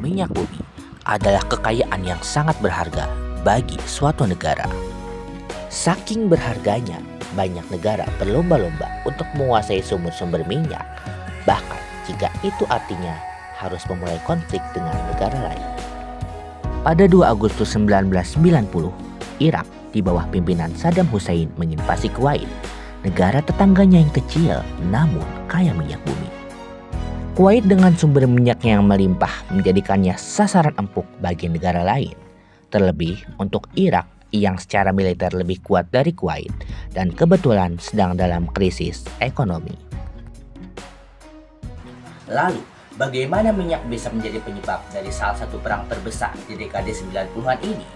minyak bumi adalah kekayaan yang sangat berharga bagi suatu negara. Saking berharganya, banyak negara berlomba-lomba untuk menguasai sumber-sumber minyak, bahkan jika itu artinya harus memulai konflik dengan negara lain. Pada 2 Agustus 1990, Irak di bawah pimpinan Saddam Hussein menginvasi Kuwait, negara tetangganya yang kecil namun kaya minyak bumi. Kuwait dengan sumber minyaknya yang melimpah menjadikannya sasaran empuk bagi negara lain, terlebih untuk Irak yang secara militer lebih kuat dari Kuwait dan kebetulan sedang dalam krisis ekonomi. Lalu, bagaimana minyak bisa menjadi penyebab dari salah satu perang terbesar di dekade 90-an ini?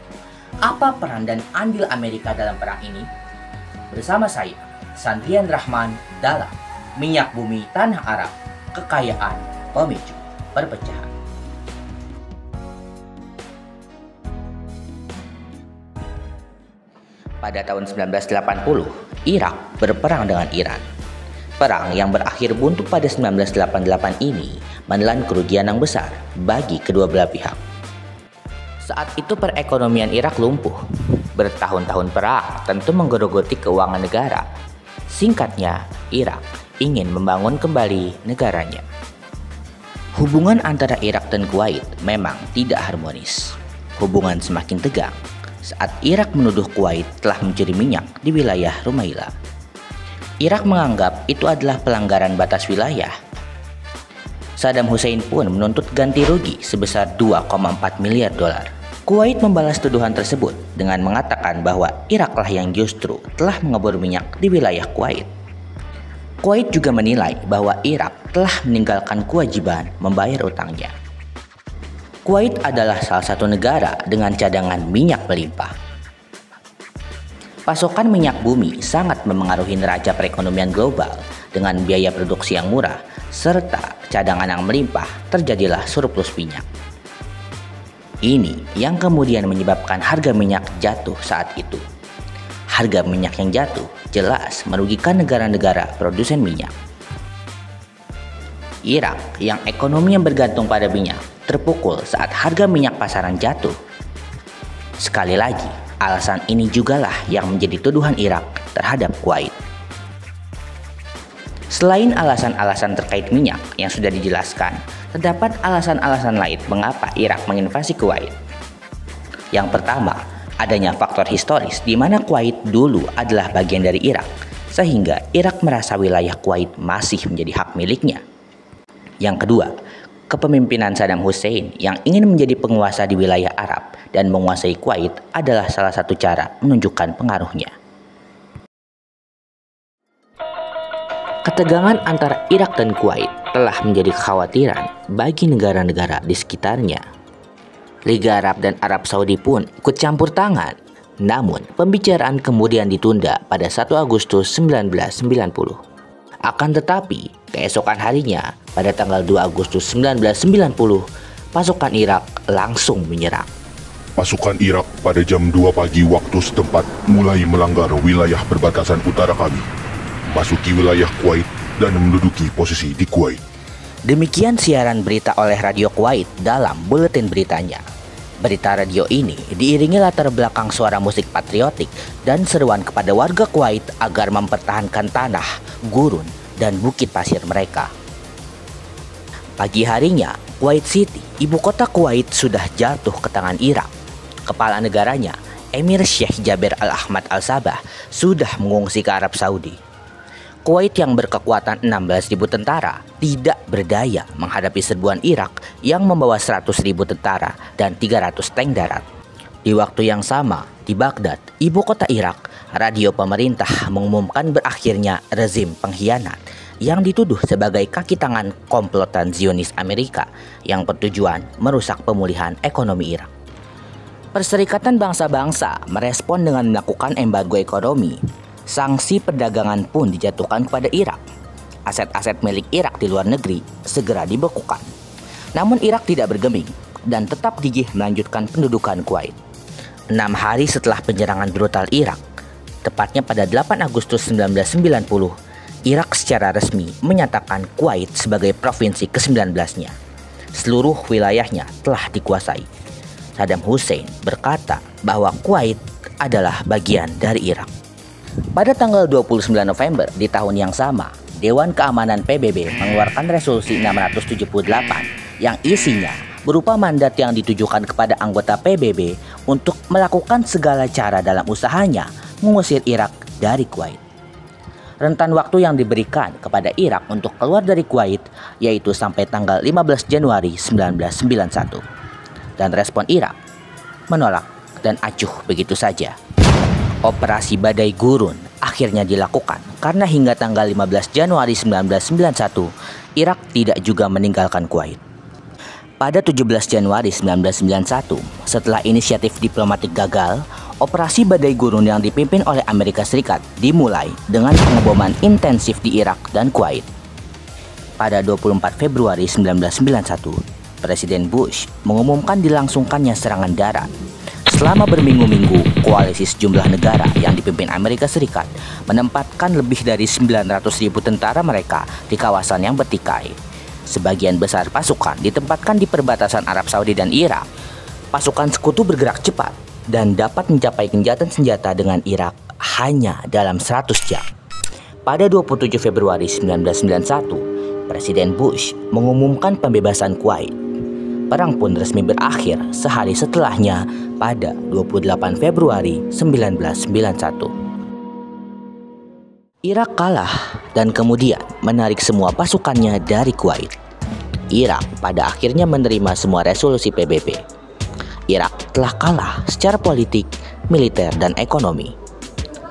Apa peran dan andil Amerika dalam perang ini? Bersama saya, Sandrian Rahman dalam Minyak Bumi Tanah Arab, Kekayaan Pemicu Perpecahan. Pada tahun 1980, Irak berperang dengan Iran. Perang yang berakhir buntu pada 1988 ini menelan kerugian yang besar bagi kedua belah pihak. Saat itu perekonomian Irak lumpuh. Bertahun-tahun perang tentu menggerogoti keuangan negara. Singkatnya, Irak ingin membangun kembali negaranya. Hubungan antara Irak dan Kuwait memang tidak harmonis. Hubungan semakin tegang saat Irak menuduh Kuwait telah mencuri minyak di wilayah Rumaila. Irak menganggap itu adalah pelanggaran batas wilayah. Saddam Hussein pun menuntut ganti rugi sebesar 2,4 miliar dolar. Kuwait membalas tuduhan tersebut dengan mengatakan bahwa Iraklah yang justru telah mengebor minyak di wilayah Kuwait. Kuwait juga menilai bahwa Irak telah meninggalkan kewajiban membayar utangnya. Kuwait adalah salah satu negara dengan cadangan minyak melimpah. Pasokan minyak bumi sangat memengaruhi neraca perekonomian global. Dengan biaya produksi yang murah serta cadangan yang melimpah, terjadilah surplus minyak. Ini yang kemudian menyebabkan harga minyak jatuh saat itu. Harga minyak yang jatuh jelas merugikan negara-negara produsen minyak. Irak yang ekonominya bergantung pada minyak terpukul saat harga minyak pasaran jatuh. Sekali lagi, alasan ini jugalah yang menjadi tuduhan Irak terhadap Kuwait. Selain alasan-alasan terkait minyak yang sudah dijelaskan, terdapat alasan-alasan lain mengapa Irak menginvasi Kuwait. Yang pertama, adanya faktor historis di mana Kuwait dulu adalah bagian dari Irak, sehingga Irak merasa wilayah Kuwait masih menjadi hak miliknya. Yang kedua, kepemimpinan Saddam Hussein yang ingin menjadi penguasa di wilayah Arab dan menguasai Kuwait adalah salah satu cara menunjukkan pengaruhnya. Ketegangan antara Irak dan Kuwait telah menjadi kekhawatiran bagi negara-negara di sekitarnya. Liga Arab dan Arab Saudi pun ikut campur tangan. Namun, pembicaraan kemudian ditunda pada 1 Agustus 1990. Akan tetapi, keesokan harinya, pada tanggal 2 Agustus 1990, pasukan Irak langsung menyerang. Pasukan Irak pada jam 2 pagi waktu setempat mulai melanggar wilayah perbatasan utara kami, masuki wilayah Kuwait dan menduduki posisi di Kuwait. Demikian siaran berita oleh Radio Kuwait dalam buletin beritanya. Berita radio ini diiringi latar belakang suara musik patriotik dan seruan kepada warga Kuwait agar mempertahankan tanah, gurun, dan bukit pasir mereka. Pagi harinya, Kuwait City, ibu kota Kuwait, sudah jatuh ke tangan Irak. Kepala negaranya, Emir Sheikh Jaber Al-Ahmad Al-Sabah, sudah mengungsi ke Arab Saudi. Kuwait yang berkekuatan 16.000 tentara tidak berdaya menghadapi serbuan Irak yang membawa 100.000 tentara dan 300 tank darat. Di waktu yang sama, di Baghdad, ibu kota Irak, radio pemerintah mengumumkan berakhirnya rezim pengkhianat yang dituduh sebagai kaki tangan komplotan Zionis Amerika yang bertujuan merusak pemulihan ekonomi Irak. Perserikatan Bangsa-Bangsa merespon dengan melakukan embargo ekonomi. Sanksi perdagangan pun dijatuhkan kepada Irak. Aset-aset milik Irak di luar negeri segera dibekukan. Namun Irak tidak bergeming dan tetap gigih melanjutkan pendudukan Kuwait. 6 hari setelah penyerangan brutal Irak, tepatnya pada 8 Agustus 1990, Irak secara resmi menyatakan Kuwait sebagai provinsi ke-19-nya. seluruh wilayahnya telah dikuasai. Saddam Hussein berkata bahwa Kuwait adalah bagian dari Irak. Pada tanggal 29 November di tahun yang sama, Dewan Keamanan PBB mengeluarkan resolusi 678 yang isinya berupa mandat yang ditujukan kepada anggota PBB untuk melakukan segala cara dalam usahanya mengusir Irak dari Kuwait. Rentan waktu yang diberikan kepada Irak untuk keluar dari Kuwait yaitu sampai tanggal 15 Januari 1991. Dan respon Irak menolak dan acuh begitu saja. Operasi Badai Gurun akhirnya dilakukan karena hingga tanggal 15 Januari 1991 Irak tidak juga meninggalkan Kuwait. Pada 17 Januari 1991, setelah inisiatif diplomatik gagal, Operasi Badai Gurun yang dipimpin oleh Amerika Serikat dimulai dengan pengeboman intensif di Irak dan Kuwait. Pada 24 Februari 1991, Presiden Bush mengumumkan dilangsungkannya serangan darat. Selama berminggu-minggu, koalisi sejumlah negara yang dipimpin Amerika Serikat menempatkan lebih dari 900.000 tentara mereka di kawasan yang bertikai. Sebagian besar pasukan ditempatkan di perbatasan Arab Saudi dan Irak. Pasukan sekutu bergerak cepat dan dapat mencapai gencatan senjata dengan Irak hanya dalam 100 jam. Pada 27 Februari 1991, Presiden Bush mengumumkan pembebasan Kuwait. Perang pun resmi berakhir sehari setelahnya pada 28 Februari 1991. Irak kalah dan kemudian menarik semua pasukannya dari Kuwait. Irak pada akhirnya menerima semua resolusi PBB. Irak telah kalah secara politik, militer, dan ekonomi.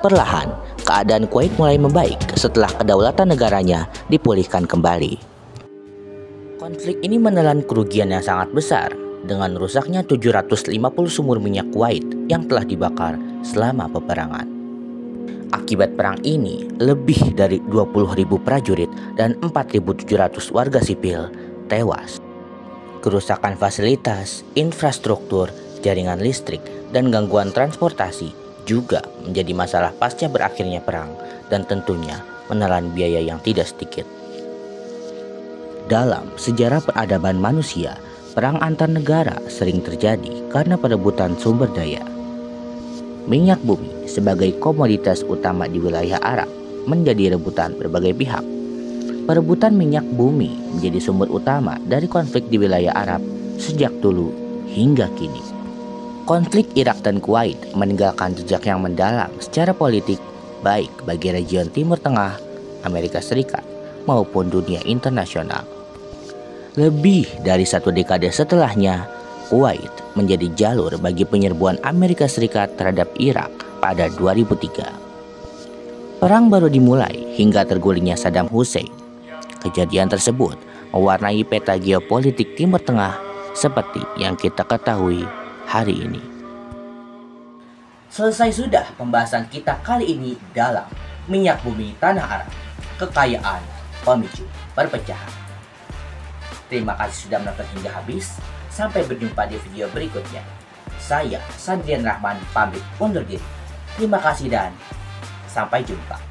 Perlahan, keadaan Kuwait mulai membaik setelah kedaulatan negaranya dipulihkan kembali. Konflik ini menelan kerugian yang sangat besar dengan rusaknya 750 sumur minyak Kuwait yang telah dibakar selama peperangan. Akibat perang ini, lebih dari 20.000 prajurit dan 4.700 warga sipil tewas. Kerusakan fasilitas, infrastruktur, jaringan listrik, dan gangguan transportasi juga menjadi masalah pasca berakhirnya perang dan tentunya menelan biaya yang tidak sedikit. Dalam sejarah peradaban manusia, perang antar negara sering terjadi karena perebutan sumber daya. Minyak bumi sebagai komoditas utama di wilayah Arab menjadi rebutan berbagai pihak. Perebutan minyak bumi menjadi sumber utama dari konflik di wilayah Arab sejak dulu hingga kini. Konflik Irak dan Kuwait meninggalkan jejak yang mendalam secara politik baik bagi region Timur Tengah, Amerika Serikat maupun dunia internasional. Lebih dari satu dekade setelahnya, Kuwait menjadi jalur bagi penyerbuan Amerika Serikat terhadap Irak pada 2003. Perang baru dimulai hingga tergulingnya Saddam Hussein. Kejadian tersebut mewarnai peta geopolitik Timur Tengah seperti yang kita ketahui hari ini. Selesai sudah pembahasan kita kali ini dalam minyak bumi tanah Arab, kekayaan pemicu perpecahan. Terima kasih sudah menonton hingga habis. Sampai berjumpa di video berikutnya. Saya Sandrian Rahman pamit undur diri. Terima kasih dan sampai jumpa.